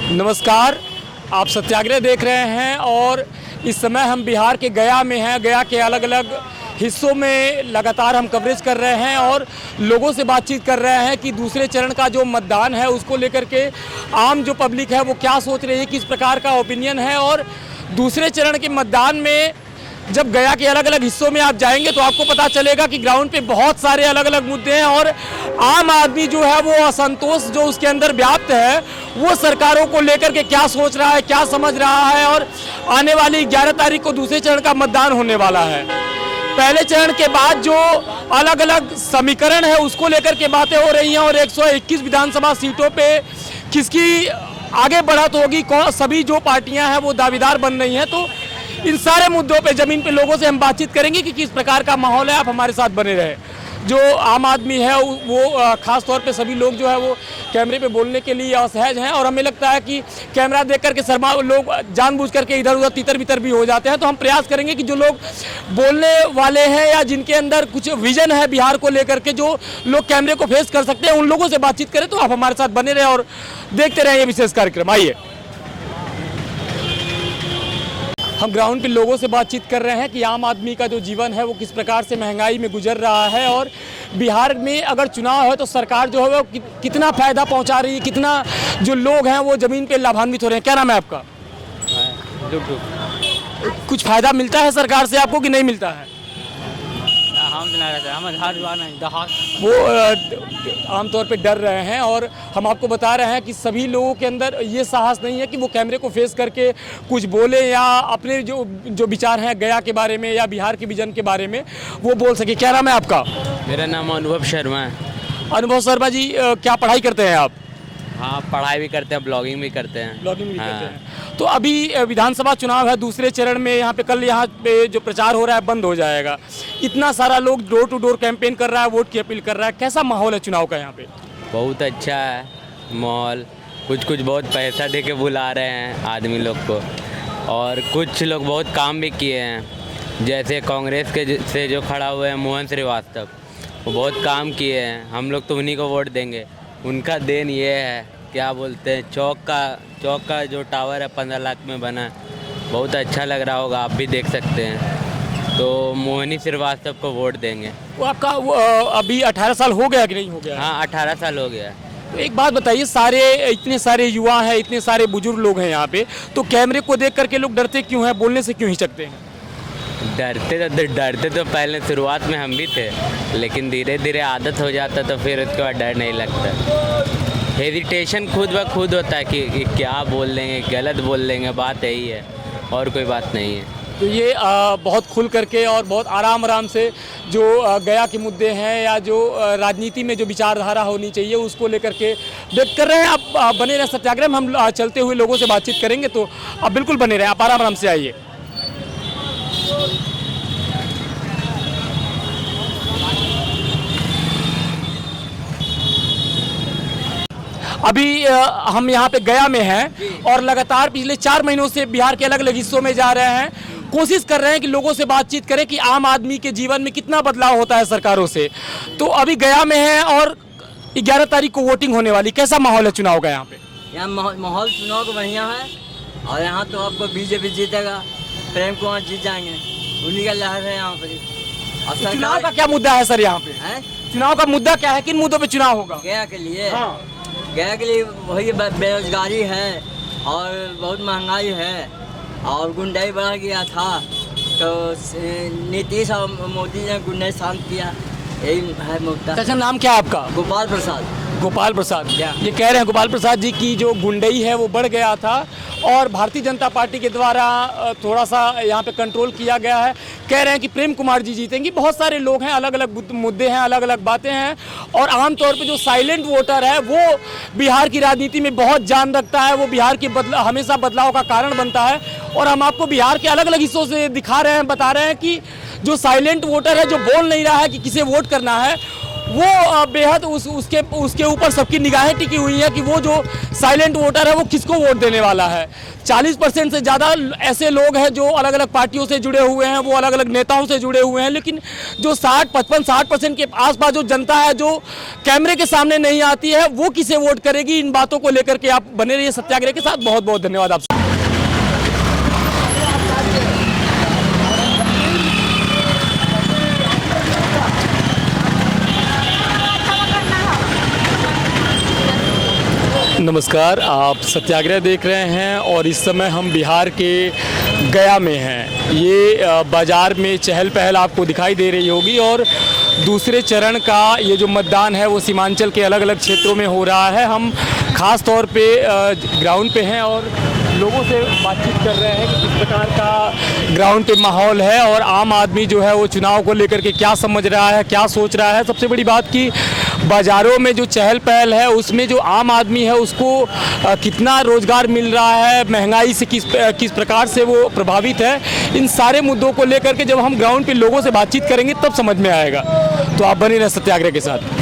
नमस्कार, आप सत्याग्रह देख रहे हैं और इस समय हम बिहार के गया में हैं। गया के अलग अलग हिस्सों में लगातार हम कवरेज कर रहे हैं और लोगों से बातचीत कर रहे हैं कि दूसरे चरण का जो मतदान है उसको लेकर के आम जो पब्लिक है वो क्या सोच रही है, किस प्रकार का ओपिनियन है। और दूसरे चरण के मतदान में जब गया के अलग अलग हिस्सों में आप जाएंगे तो आपको पता चलेगा कि ग्राउंड पे बहुत सारे अलग अलग मुद्दे हैं और आम आदमी जो है वो असंतोष जो उसके अंदर व्याप्त है वो सरकारों को लेकर के क्या सोच रहा है, क्या समझ रहा है। और आने वाली 11 तारीख को दूसरे चरण का मतदान होने वाला है। पहले चरण के बाद जो अलग अलग समीकरण है उसको लेकर के बातें हो रही हैं और 121 विधानसभा सीटों पे किसकी आगे बढ़त होगी, सभी जो पार्टियां हैं वो दावेदार बन रही हैं। तो इन सारे मुद्दों पे ज़मीन पे लोगों से हम बातचीत करेंगे कि किस प्रकार का माहौल है। आप हमारे साथ बने रहे। जो आम आदमी है वो खास तौर पे सभी लोग जो है वो कैमरे पे बोलने के लिए असहज हैं और हमें लगता है कि कैमरा देख करके शर्मा लोग जानबूझ करके इधर उधर तितर बितर भी हो जाते हैं। तो हम प्रयास करेंगे कि जो लोग बोलने वाले हैं या जिनके अंदर कुछ विजन है बिहार को लेकर के, जो लोग कैमरे को फेस कर सकते हैं, उन लोगों से बातचीत करें। तो आप हमारे साथ बने रहे और देखते रहे ये विशेष कार्यक्रम। आइए हम ग्राउंड पे लोगों से बातचीत कर रहे हैं कि आम आदमी का जो जीवन है वो किस प्रकार से महंगाई में गुजर रहा है और बिहार में अगर चुनाव है तो सरकार जो है वो कितना फ़ायदा पहुंचा रही है, कितना जो लोग हैं वो ज़मीन पे लाभान्वित हो रहे हैं। क्या नाम है आपका? कुछ फ़ायदा मिलता है सरकार से आपको कि नहीं मिलता है? वो आमतौर पे डर रहे हैं और हम आपको बता रहे हैं कि सभी लोगों के अंदर ये साहस नहीं है कि वो कैमरे को फेस करके कुछ बोले या अपने जो विचार हैं गया के बारे में या बिहार के विजन के बारे में वो बोल सके। क्या नाम है आपका? मेरा नाम अनुभव शर्मा है। अनुभव शर्मा जी, क्या पढ़ाई करते हैं आप? हाँ, पढ़ाई भी करते हैं, ब्लॉगिंग भी करते हैं। ब्लॉगिंग भी करते हैं। तो अभी विधानसभा चुनाव है दूसरे चरण में, यहाँ पे कल यहाँ पे जो प्रचार हो रहा है बंद हो जाएगा। इतना सारा लोग डोर टू डोर कैंपेन कर रहा है, वोट की अपील कर रहा है। कैसा माहौल है चुनाव का यहाँ पे? बहुत अच्छा है माहौल। कुछ बहुत पैसा दे के बुला रहे हैं आदमी लोग को और कुछ लोग बहुत काम भी किए हैं। जैसे कांग्रेस के से जो खड़ा हुए हैं मोहन श्रीवास्तव, वो बहुत काम किए हैं। हम लोग तो उन्हीं को वोट देंगे। उनका देन ये है, क्या बोलते हैं, चौक का जो टावर है 15 लाख में बना है, बहुत अच्छा लग रहा होगा, आप भी देख सकते हैं। तो मोहनी श्रीवास्तव को वोट देंगे। वो आपका अभी 18 साल हो गया कि नहीं हो गया? हाँ, 18 साल हो गया। तो एक बात बताइए, इतने सारे युवा हैं, इतने सारे बुजुर्ग लोग हैं यहाँ पे, तो कैमरे को देख करके लोग डरते क्यों हैं, बोलने से क्यों हिचकते हैं? डरते तो पहले शुरुआत में हम भी थे, लेकिन धीरे धीरे आदत हो जाता तो फिर उसके बाद डर नहीं लगता। हेजिटेशन खुद ब खुद होता है कि क्या बोल लेंगे, गलत लेंगे लेंगे, बात यही है और कोई बात नहीं है। तो ये बहुत खुल करके और बहुत आराम से जो गया के मुद्दे हैं या जो राजनीति में जो विचारधारा होनी चाहिए उसको लेकर के व्यक्त कर रहे हैं। आप बने रहे सत्याग्रह में, हम चलते हुए लोगों से बातचीत करेंगे। तो आप बिल्कुल बने रहे, आप आराम से आइए। अभी हम यहाँ पे गया में हैं और लगातार पिछले 4 महीनों से बिहार के अलग अलग हिस्सों में जा रहे हैं, कोशिश कर रहे हैं कि लोगों से बातचीत करें कि आम आदमी के जीवन में कितना बदलाव होता है सरकारों से। तो अभी गया में है और 11 तारीख को वोटिंग होने वाली। कैसा माहौल है चुनाव का यहाँ पे? यहाँ माहौल चुनाव का बढ़िया है और यहाँ तो आपको बीजेपी जीतेगा, प्रेम कुमार जीत जाएंगे, उन्हीं का लहर है यहाँ पे। तो चुनाव का क्या मुद्दा है सर यहाँ पे? चुनाव का मुद्दा क्या है, किन मुद्दों पे चुनाव होगा? गया के लिए? हाँ। गया के लिए वही बेरोजगारी है और बहुत महंगाई है और गुंडाई बढ़ गया था, तो नीतीश और मोदी ने गुंडाई शांत किया, यही है मुद्दा। अच्छा, नाम क्या है आपका? गोपाल प्रसाद। गोपाल प्रसाद। ये कह रहे हैं गोपाल प्रसाद जी की जो गुंडई है वो बढ़ गया था और भारतीय जनता पार्टी के द्वारा थोड़ा सा यहाँ पे कंट्रोल किया गया है। कह रहे हैं कि प्रेम कुमार जी जीतेंगी। बहुत सारे लोग हैं, अलग अलग मुद्दे हैं, अलग अलग बातें हैं और आमतौर पे जो साइलेंट वोटर है वो बिहार की राजनीति में बहुत जान रखता है, वो बिहार की हमेशा बदलाव का कारण बनता है। और हम आपको बिहार के अलग अलग हिस्सों से दिखा रहे हैं, बता रहे हैं कि जो साइलेंट वोटर है, जो बोल नहीं रहा है कि किसे वोट करना है, वो बेहद उसके ऊपर सबकी निगाहें टिकी हुई है कि वो जो साइलेंट वोटर है वो किसको वोट देने वाला है। 40% से ज़्यादा ऐसे लोग हैं जो अलग अलग पार्टियों से जुड़े हुए हैं, वो अलग अलग नेताओं से जुड़े हुए हैं, लेकिन जो 60% के आसपास जो जनता है जो कैमरे के सामने नहीं आती है वो किसे वोट करेगी, इन बातों को लेकर के आप बने रहिए सत्याग्रह के साथ। बहुत बहुत धन्यवाद आपसे। नमस्कार, आप सत्याग्रह देख रहे हैं और इस समय हम बिहार के गया में हैं। ये बाज़ार में चहल पहल आपको दिखाई दे रही होगी और दूसरे चरण का ये जो मतदान है वो सीमांचल के अलग अलग क्षेत्रों में हो रहा है। हम ख़ास तौर पे ग्राउंड पे हैं और लोगों से बातचीत कर रहे हैं कि किस प्रकार का ग्राउंड पे माहौल है और आम आदमी जो है वो चुनाव को लेकर के क्या समझ रहा है, क्या सोच रहा है। सबसे बड़ी बात कि बाज़ारों में जो चहल पहल है उसमें जो आम आदमी है उसको कितना रोज़गार मिल रहा है, महंगाई से किस प्रकार से वो प्रभावित है, इन सारे मुद्दों को लेकर के जब हम ग्राउंड पे लोगों से बातचीत करेंगे तब समझ में आएगा। तो आप बने रहें सत्याग्रह के साथ।